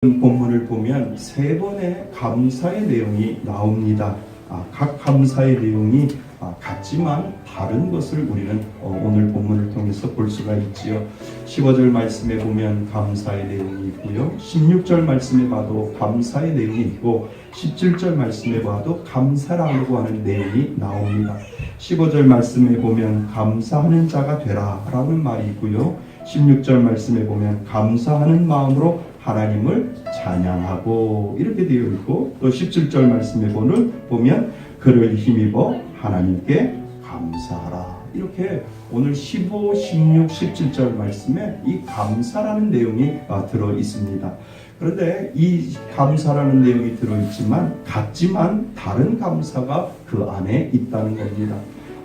본문을 보면 세 번의 감사의 내용이 나옵니다. 각 감사의 내용이 같지만 다른 것을 우리는 오늘 본문을 통해서 볼 수가 있지요. 15절 말씀에 보면 감사의 내용이 있고요. 16절 말씀에 봐도 감사의 내용이 있고 17절 말씀에 봐도 감사라고 하는 내용이 나옵니다. 15절 말씀에 보면 감사하는 자가 되라 라는 말이 있고요. 16절 말씀에 보면 감사하는 마음으로 하나님을 찬양하고 이렇게 되어 있고, 또 17절 말씀에 보면 그를 힘입어 하나님께 감사하라, 이렇게 오늘 15, 16, 17절 말씀에 이 감사라는 내용이 들어 있습니다. 그런데 이 감사라는 내용이 들어있지만 같지만 다른 감사가 그 안에 있다는 겁니다.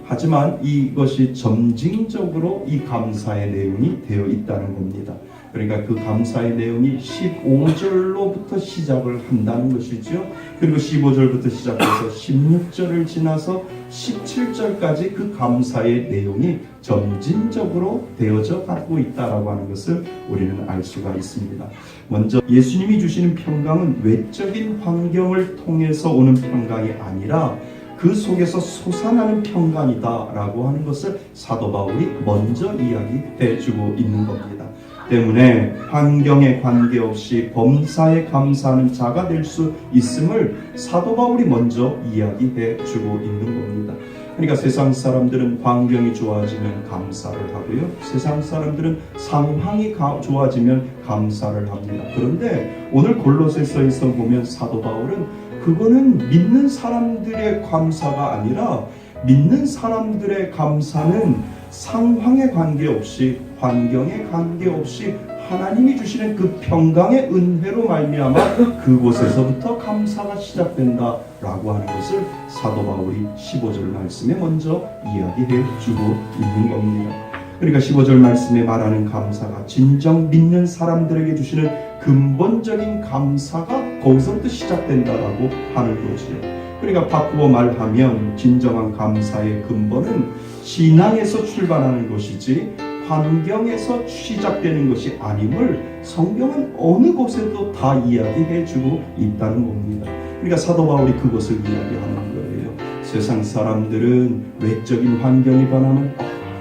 하지만 이것이 점징적으로 이 감사의 내용이 되어 있다는 겁니다. 그러니까 그 감사의 내용이 15절로부터 시작을 한다는 것이죠. 그리고 15절부터 시작해서 16절을 지나서 17절까지 그 감사의 내용이 점진적으로 되어져 가고 있다라고 하는 것을 우리는 알 수가 있습니다. 먼저 예수님이 주시는 평강은 외적인 환경을 통해서 오는 평강이 아니라 그 속에서 솟아나는 평강이다라고 하는 것을 사도 바울이 먼저 이야기해주고 있는 겁니다. 때문에 환경에 관계없이 범사에 감사하는 자가 될 수 있음을 사도 바울이 먼저 이야기해주고 있는 겁니다. 그러니까 세상 사람들은 환경이 좋아지면 감사를 하고요. 세상 사람들은 상황이 좋아지면 감사를 합니다. 그런데 오늘 골로새서에서 보면 사도 바울은 그거는 믿는 사람들의 감사가 아니라 믿는 사람들의 감사는 상황에 관계없이 환경에 관계없이 하나님이 주시는 그 평강의 은혜로 말미암아 그곳에서부터 감사가 시작된다라고 하는 것을 사도 바울이 15절 말씀에 먼저 이야기해 주고 있는 겁니다. 그러니까 15절 말씀에 말하는 감사가 진정 믿는 사람들에게 주시는 근본적인 감사가 거기서부터 시작된다라고 하는 거지요. 그러니까 바꾸어 말하면 진정한 감사의 근본은 신앙에서 출발하는 것이지 환경에서 시작되는 것이 아님을 성경은 어느 곳에도 다 이야기해주고 있다는 겁니다. 그러니까 사도 바울이 그것을 이야기하는 거예요. 세상 사람들은 외적인 환경이 변하면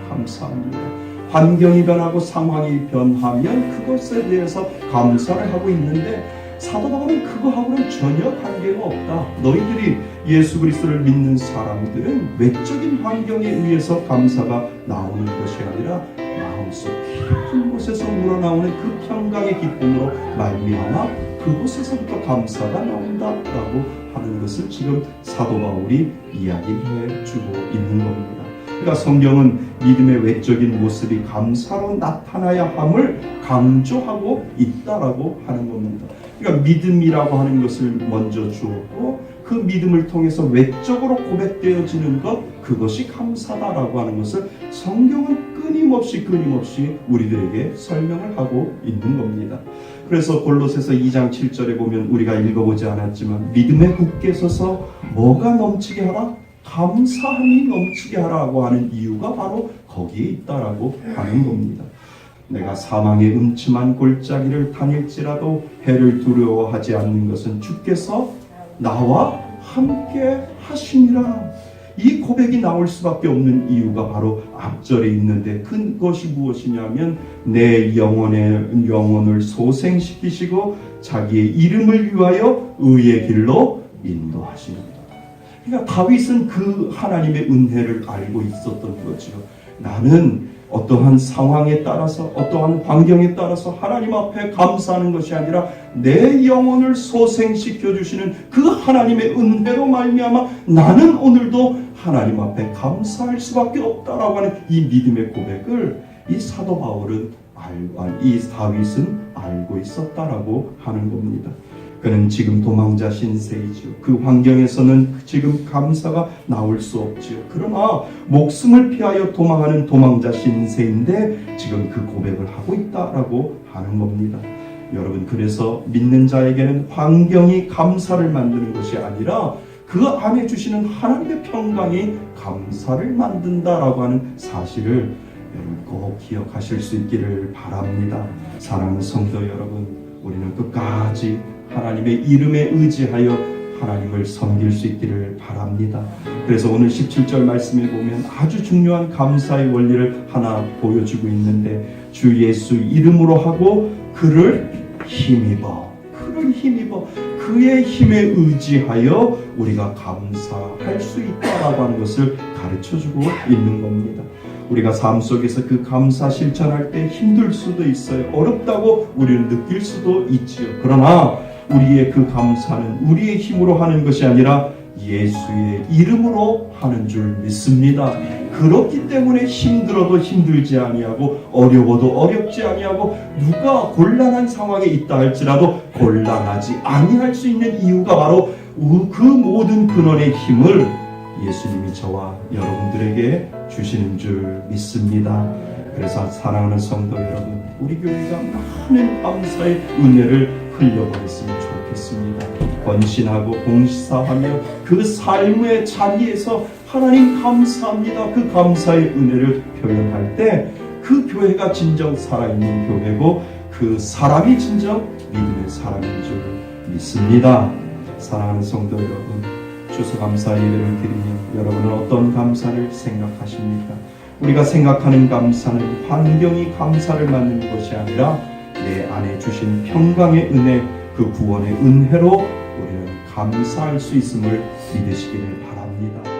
감사합니다. 환경이 변하고 상황이 변하면 그것에 대해서 감사를 하고 있는데 사도 바울은 그거하고는 전혀 관계가 없다. 너희들이 예수 그리스도를 믿는 사람들은 외적인 환경에 의해서 감사가 나오는 것이 아니라 마음속 깊은 곳에서 우러나오는 그 평강의 기쁨으로 말미암아 그곳에서부터 감사가 나온다라고 하는 것을 지금 사도 바울이 이야기해 주고 있는 겁니다. 그러니까 성경은 믿음의 외적인 모습이 감사로 나타나야 함을 강조하고 있다라고 하는 겁니다. 그러니까 믿음이라고 하는 것을 먼저 주었고 그 믿음을 통해서 외적으로 고백되어지는 것, 그것이 감사다라고 하는 것을 성경은 끊임없이 우리들에게 설명을 하고 있는 겁니다. 그래서 골로새서 2장 7절에 보면 우리가 읽어보지 않았지만 믿음에 굳게 서서 뭐가 넘치게 하라? 감사함이 넘치게 하라고 하는 이유가 바로 거기에 있다라고 하는 겁니다. 내가 사망의 음침한 골짜기를 다닐지라도 해를 두려워하지 않는 것은 주께서 나와 함께 하시니라. 이 고백이 나올 수밖에 없는 이유가 바로 앞절에 있는데 그것이 무엇이냐면 내 영혼을 소생시키시고 자기의 이름을 위하여 의의 길로 인도하시는. 그러니까 다윗은 그 하나님의 은혜를 알고 있었던 거죠. 나는 어떠한 상황에 따라서 어떠한 환경에 따라서 하나님 앞에 감사하는 것이 아니라 내 영혼을 소생시켜 주시는 그 하나님의 은혜로 말미암아 나는 오늘도 하나님 앞에 감사할 수밖에 없다라고 하는 이 믿음의 고백을 이 사도 바울은 이 다윗은 알고 있었다라고 하는 겁니다. 그는 지금 도망자 신세이죠. 그 환경에서는 지금 감사가 나올 수 없죠. 그러나 목숨을 피하여 도망하는 도망자 신세인데 지금 그 고백을 하고 있다라고 하는 겁니다. 여러분, 그래서 믿는 자에게는 환경이 감사를 만드는 것이 아니라 그 안에 주시는 하나님의 평강이 감사를 만든다라고 하는 사실을 여러분 꼭 기억하실 수 있기를 바랍니다. 사랑하는 성도 여러분, 우리는 끝까지 하나님의 이름에 의지하여 하나님을 섬길 수 있기를 바랍니다. 그래서 오늘 17절 말씀에 보면 아주 중요한 감사의 원리를 하나 보여주고 있는데, 주 예수 이름으로 하고 그를 힘입어 그의 힘에 의지하여 우리가 감사할 수 있다라고 하는 것을 가르쳐주고 있는 겁니다. 우리가 삶 속에서 그 감사 실천할 때 힘들 수도 있어요. 어렵다고 우리는 느낄 수도 있지요. 그러나 우리의 그 감사는 우리의 힘으로 하는 것이 아니라 예수의 이름으로 하는 줄 믿습니다. 그렇기 때문에 힘들어도 힘들지 아니하고 어려워도 어렵지 아니하고 누가 곤란한 상황에 있다 할지라도 곤란하지 아니할 수 있는 이유가 바로 그 모든 근원의 힘을 예수님이 저와 여러분들에게 주시는 줄 믿습니다. 그래서 사랑하는 성도 여러분, 우리 교회가 많은 감사의 은혜를 흘려버렸으면 좋겠습니다. 헌신하고 봉사하며 그 삶의 자리에서 하나님 감사합니다, 그 감사의 은혜를 표현할 때 그 교회가 진정 살아있는 교회고 그 사람이 진정 믿음의 사람인 줄 믿습니다. 사랑하는 성도 여러분, 추수감사 예배를 드리며 여러분은 어떤 감사를 생각하십니까? 우리가 생각하는 감사는 환경이 감사를 만드는 것이 아니라 내 안에 주신 평강의 은혜, 그 구원의 은혜로 우리는 감사할 수 있음을 믿으시기를 바랍니다.